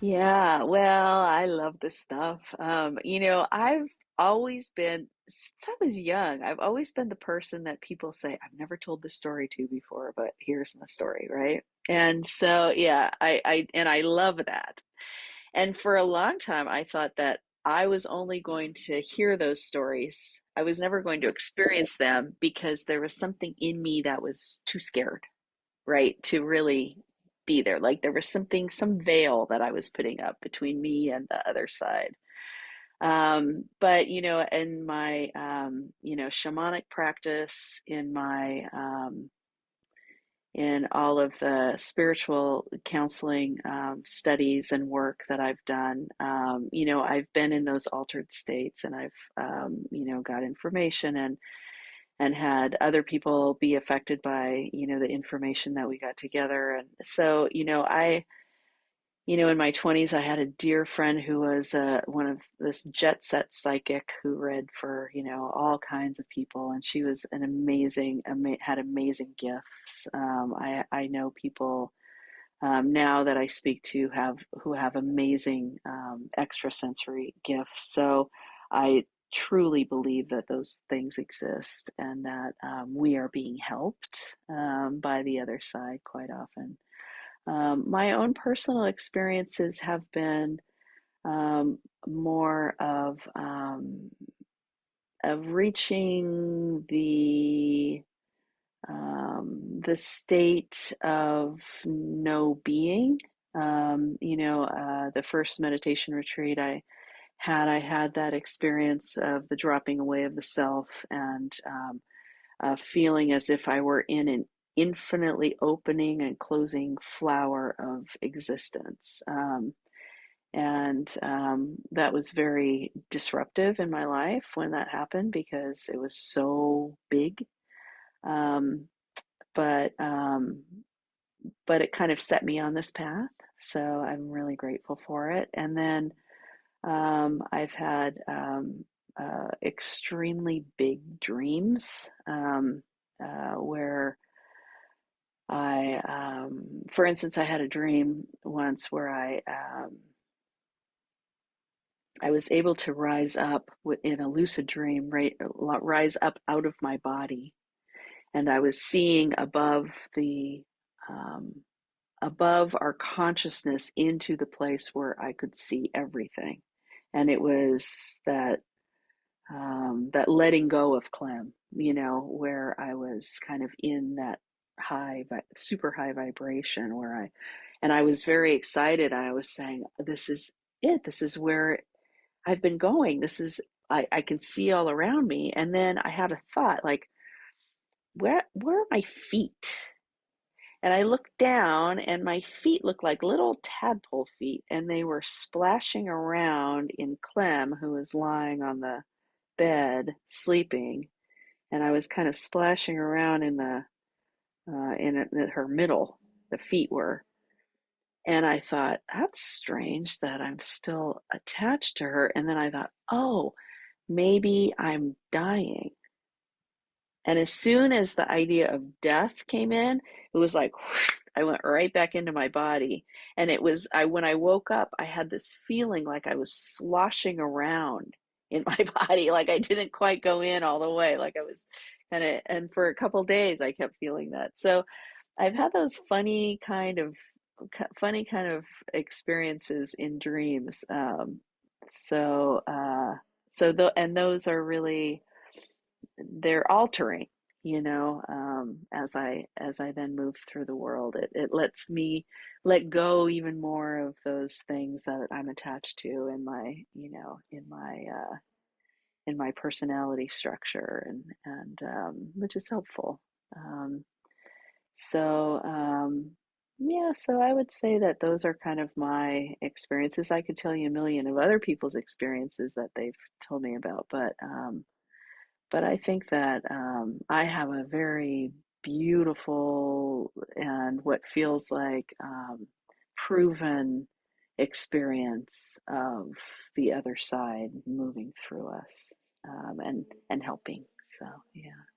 Yeah, well, I love this stuff. I've always been, since I was young, I've always been the person that people say, I've never told this story to before, but here's my story, right? And so, yeah, I love that. And for a long time, I thought that I was only going to hear those stories. I was never going to experience them because there was something in me that was too scared, right, to really be there. Like there was something, some veil that I was putting up between me and the other side. But in my shamanic practice, in all of the spiritual counseling studies and work that I've done, I've been in those altered states, and I've got information and had other people be affected by the information that we got together. And so in my 20s, I had a dear friend who was one of this jet set psychic who read for all kinds of people, and she was an had amazing gifts. I know people now that I speak to have who have amazing extrasensory gifts. So I truly believe that those things exist, and that we are being helped by the other side quite often. My own personal experiences have been more of reaching the state of no being. The first meditation retreat I had that experience of the dropping away of the self, and feeling as if I were in an infinitely opening and closing flower of existence. And that was very disruptive in my life when that happened because it was so big. Um, but but it kind of set me on this path, so I'm really grateful for it. And then I've had extremely big dreams, where for instance, I had a dream once where I was able to rise up in a lucid dream, right, rise up out of my body, and I was seeing um, above our consciousness into the place where I could see everything, and it was that letting go of Clem, where I was kind of in that super high vibration and I was very excited. I was saying, this is it. This is where I've been going. I can see all around me. And then I had a thought like, where are my feet? And I looked down, and my feet looked like little tadpole feet, and they were splashing around in Clem, who was lying on the bed sleeping, and I was kind of splashing around in her middle. The feet were, and I thought, that's strange that I'm still attached to her. And then I thought, oh, maybe I'm dying. And as soon as the idea of death came in, it was like whoosh, I went right back into my body. And it was I when I woke up, I had this feeling like I was sloshing around in my body, like I didn't quite go in all the way, like I was kind of. And for a couple of days, I kept feeling that. So I've had those funny kind of experiences in dreams. So and those are really, they're altering, as I then move through the world. It lets me let go even more of those things that I'm attached to in my personality structure, and which is helpful. Um, so yeah, so I would say that those are kind of my experiences. I could tell you a million of other people's experiences that they've told me about, but I think that I have a very beautiful and what feels like proven experience of the other side moving through us, and helping. So yeah.